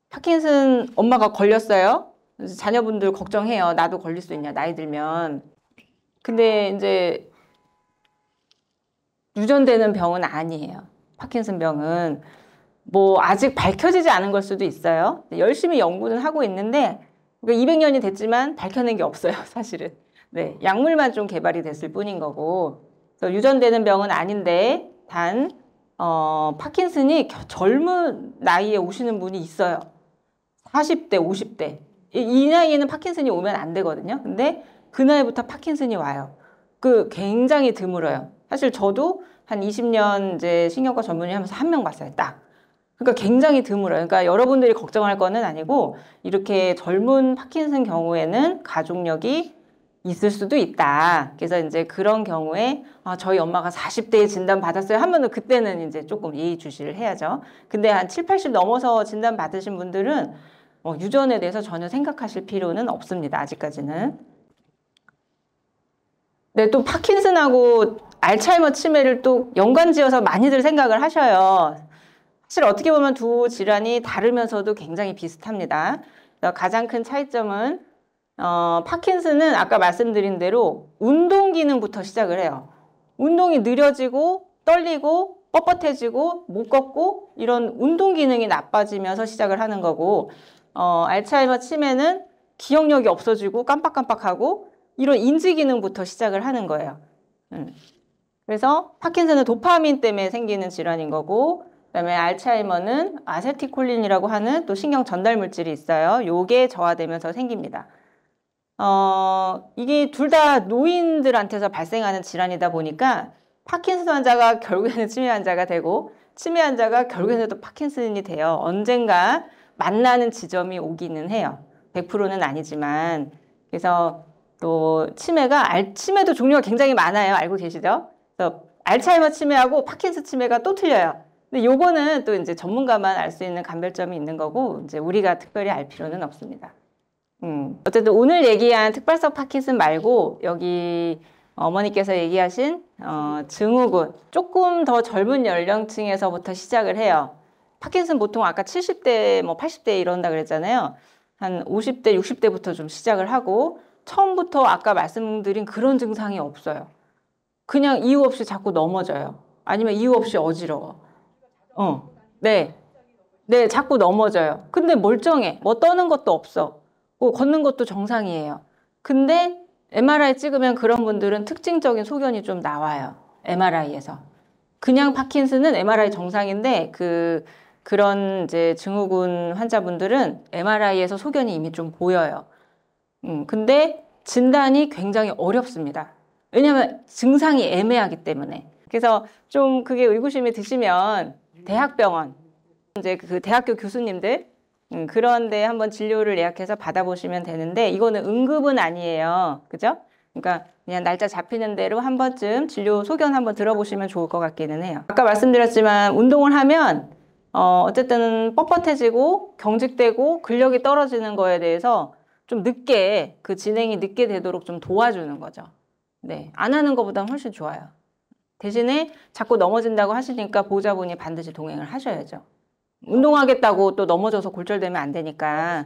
파킨슨 엄마가 걸렸어요. 자녀분들 걱정해요. 나도 걸릴 수 있냐, 나이 들면. 근데 이제 유전되는 병은 아니에요. 파킨슨 병은 뭐 아직 밝혀지지 않은 걸 수도 있어요. 열심히 연구는 하고 있는데 200년이 됐지만 밝혀낸 게 없어요, 사실은. 네, 약물만 좀 개발이 됐을 뿐인 거고. 그래서 유전되는 병은 아닌데 단 파킨슨이 젊은 나이에 오시는 분이 있어요. 40대, 50대. 이 나이에는 파킨슨이 오면 안 되거든요. 근데 그 나이부터 파킨슨이 와요. 굉장히 드물어요. 사실 저도 한 20년 이제 신경과 전문의 하면서 한 명 봤어요, 딱. 그러니까 굉장히 드물어요. 그러니까 여러분들이 걱정할 거는 아니고 이렇게 젊은 파킨슨 경우에는 가족력이 있을 수도 있다. 그래서 이제 그런 경우에 저희 엄마가 40대에 진단 받았어요 하면은 그때는 이제 조금 예의주시를 해야죠. 근데 한 7, 80 넘어서 진단 받으신 분들은 유전에 대해서 전혀 생각하실 필요는 없습니다. 아직까지는. 네, 또 파킨슨하고 알츠하이머 치매를 또 연관지어서 많이들 생각을 하셔요. 사실 어떻게 보면 두 질환이 다르면서도 굉장히 비슷합니다. 가장 큰 차이점은 파킨슨은 아까 말씀드린 대로 운동 기능부터 시작을 해요. 운동이 느려지고 떨리고 뻣뻣해지고 못 걷고 이런 운동 기능이 나빠지면서 시작을 하는 거고 알츠하이머 치매는 기억력이 없어지고 깜빡깜빡하고 이런 인지 기능부터 시작을 하는 거예요. 그래서 파킨슨은 도파민 때문에 생기는 질환인 거고 그다음에 알츠하이머는 아세틸콜린이라고 하는 또 신경 전달 물질이 있어요. 요게 저하되면서 생깁니다. 이게 둘 다 노인들한테서 발생하는 질환이다 보니까 파킨슨 환자가 결국에는 치매 환자가 되고 치매 환자가 결국에는 또 파킨슨이 돼요. 언젠가 만나는 지점이 오기는 해요. 100%는 아니지만. 그래서 또 치매도 종류가 굉장히 많아요. 알고 계시죠? 그래서 알츠하이머 치매하고 파킨슨 치매가 또 틀려요. 근데 요거는 또 이제 전문가만 알 수 있는 감별점이 있는 거고 이제 우리가 특별히 알 필요는 없습니다. 어쨌든 오늘 얘기한 특발성 파킨슨 말고 여기 어머니께서 얘기하신 증후군 조금 더 젊은 연령층에서부터 시작을 해요. 파킨슨 보통 아까 70대, 80대 이런다 그랬잖아요. 한 50대, 60대부터 좀 시작을 하고 처음부터 아까 말씀드린 그런 증상이 없어요. 그냥 이유 없이 자꾸 넘어져요. 아니면 이유 없이 어지러워. 네. 네, 자꾸 넘어져요. 근데 멀쩡해. 뭐 떠는 것도 없어. 걷는 것도 정상이에요. 근데 MRI 찍으면 그런 분들은 특징적인 소견이 좀 나와요. MRI에서. 그냥 파킨슨은 MRI 정상인데 그런 이제 증후군 환자분들은 MRI에서 소견이 이미 좀 보여요. 근데 진단이 굉장히 어렵습니다. 왜냐하면 증상이 애매하기 때문에. 그래서 좀 그게 의구심이 드시면 대학병원, 이제 그 대학교 교수님들 그런데 한번 진료를 예약해서 받아보시면 되는데 이거는 응급은 아니에요. 그죠? 그러니까 그냥 날짜 잡히는 대로 한 번쯤 진료 소견 한번 들어보시면 좋을 것 같기는 해요. 아까 말씀드렸지만 운동을 하면 어쨌든 뻣뻣해지고 경직되고 근력이 떨어지는 거에 대해서 좀 늦게 그 진행이 늦게 되도록 좀 도와주는 거죠. 네, 안 하는 것보다 훨씬 좋아요. 대신에 자꾸 넘어진다고 하시니까 보호자분이 반드시 동행을 하셔야죠. 운동하겠다고 또 넘어져서 골절되면 안 되니까.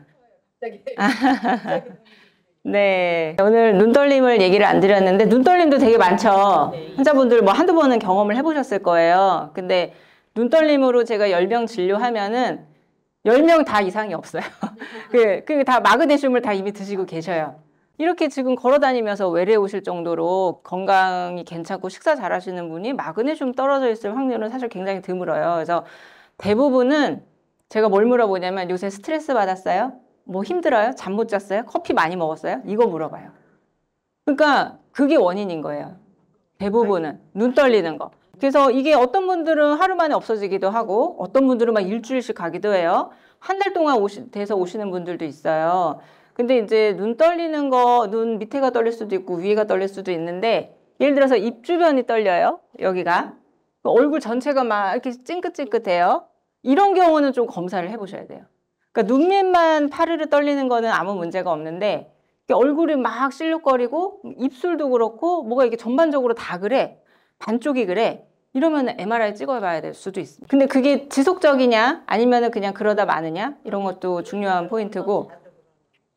네, 오늘 눈떨림을 얘기를 안 드렸는데 눈떨림도 되게 많죠. 환자분들 뭐 한두 번은 경험을 해보셨을 거예요. 근데 눈떨림으로 제가 10명 진료하면은 10명 다 이상이 없어요. 다 마그네슘을 다 이미 드시고 계셔요. 이렇게 지금 걸어 다니면서 외래 오실 정도로 건강이 괜찮고 식사 잘 하시는 분이 마그네슘 떨어져 있을 확률은 사실 굉장히 드물어요. 그래서 대부분은 제가 뭘 물어보냐면 요새 스트레스 받았어요? 뭐 힘들어요? 잠 못 잤어요? 커피 많이 먹었어요? 이거 물어봐요. 그러니까 그게 원인인 거예요. 대부분은 눈 떨리는 거. 그래서 이게 어떤 분들은 하루 만에 없어지기도 하고 어떤 분들은 막 일주일씩 가기도 해요. 한 달 동안 돼서 오시는 분들도 있어요. 근데 이제 눈 떨리는 거, 눈 밑에가 떨릴 수도 있고 위에가 떨릴 수도 있는데 예를 들어서 입 주변이 떨려요. 여기가. 얼굴 전체가 막 이렇게 찡긋찡긋해요. 이런 경우는 좀 검사를 해보셔야 돼요. 그러니까 눈 밑만 파르르 떨리는 거는 아무 문제가 없는데 얼굴이 막 실룩거리고 입술도 그렇고 뭐가 이게 전반적으로 다 그래. 반쪽이 그래. 이러면 MRI 찍어봐야 될 수도 있습니다. 근데 그게 지속적이냐 아니면 그냥 그러다 마느냐 이런 것도 중요한 포인트고,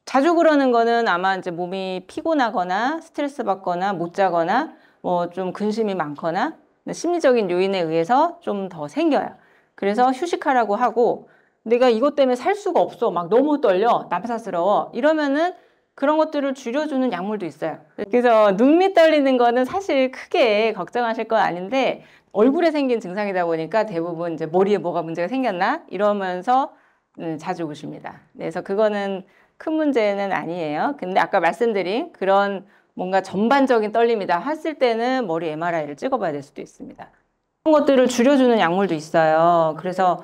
자주 그러는 거는 아마 이제 몸이 피곤하거나 스트레스 받거나 못 자거나 뭐 좀 근심이 많거나 심리적인 요인에 의해서 좀 더 생겨요. 그래서 휴식하라고 하고, 내가 이것 때문에 살 수가 없어, 막 너무 떨려, 남사스러워, 이러면은 그런 것들을 줄여주는 약물도 있어요. 그래서 눈 밑 떨리는 거는 사실 크게 걱정하실 건 아닌데, 얼굴에 생긴 증상이다 보니까 대부분 이제 머리에 뭐가 문제가 생겼나 이러면서 자주 오십니다. 그래서 그거는 큰 문제는 아니에요. 근데 아까 말씀드린 그런 뭔가 전반적인 떨림이다 했을 때는 머리 MRI를 찍어봐야 될 수도 있습니다. 그런 것들을 줄여주는 약물도 있어요. 그래서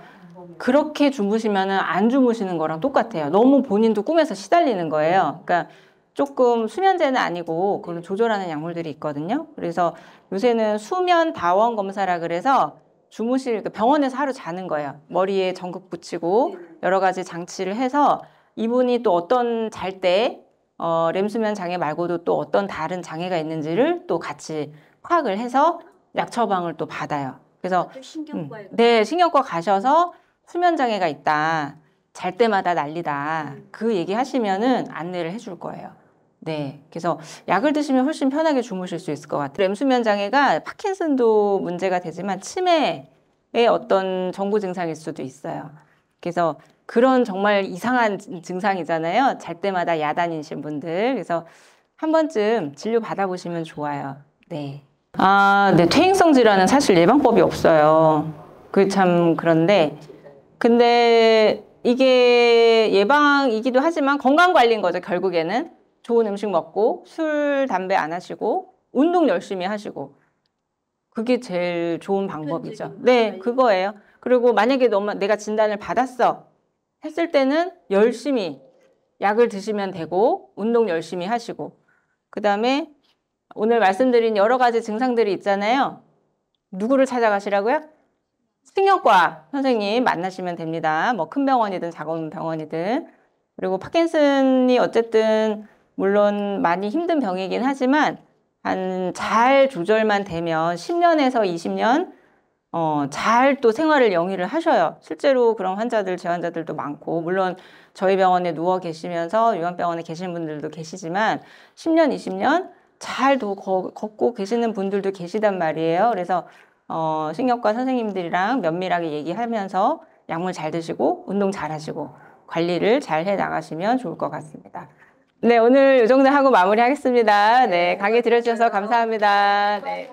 그렇게 주무시면은 안 주무시는 거랑 똑같아요. 너무 본인도 꿈에서 시달리는 거예요. 그러니까 조금 수면제는 아니고 그런 조절하는 약물들이 있거든요. 그래서 요새는 수면 다원 검사라 그래서 주무실 병원에서 하루 자는 거예요. 머리에 전극 붙이고 여러 가지 장치를 해서 이분이 또 어떤 잘 때 렘수면 장애 말고도 또 어떤 다른 장애가 있는지를 또 같이 파악을 해서 약 처방을 또 받아요. 그래서 네, 신경과 가셔서 수면 장애가 있다, 잘 때마다 난리다, 그 얘기 하시면은 안내를 해줄 거예요. 네, 그래서 약을 드시면 훨씬 편하게 주무실 수 있을 것 같아요. 렘수면 장애가 파킨슨도 문제가 되지만 치매의 어떤 정부 증상일 수도 있어요. 그래서 그런 정말 이상한 증상이잖아요. 잘 때마다 야단이신 분들. 그래서 한 번쯤 진료 받아보시면 좋아요. 네. 네, 퇴행성 질환은 사실 예방법이 없어요. 그게 참 그런데, 근데 이게 예방이기도 하지만 건강관리인 거죠, 결국에는. 좋은 음식 먹고, 술, 담배 안 하시고, 운동 열심히 하시고. 그게 제일 좋은 방법이죠. 네, 그거예요. 그리고 만약에 내가 진단을 받았어 했을 때는 열심히 약을 드시면 되고, 운동 열심히 하시고, 그 다음에 오늘 말씀드린 여러 가지 증상들이 있잖아요. 누구를 찾아가시라고요? 신경과 선생님 만나시면 됩니다. 뭐 큰 병원이든 작은 병원이든. 그리고 파킨슨이 어쨌든 물론 많이 힘든 병이긴 하지만 잘 조절만 되면 10년에서 20년 잘 또 생활을 영위를 하셔요. 실제로 그런 제 환자들도 많고, 물론 저희 병원에 누워 계시면서 요양병원에 계시는 분들도 계시지만 10년, 20년 잘 걷고 계시는 분들도 계시단 말이에요. 그래서 신경과 선생님들이랑 면밀하게 얘기하면서 약물 잘 드시고 운동 잘 하시고 관리를 잘 해 나가시면 좋을 것 같습니다. 네, 오늘 이 정도 하고 마무리하겠습니다. 네, 강의 들어주셔서 감사합니다. 네.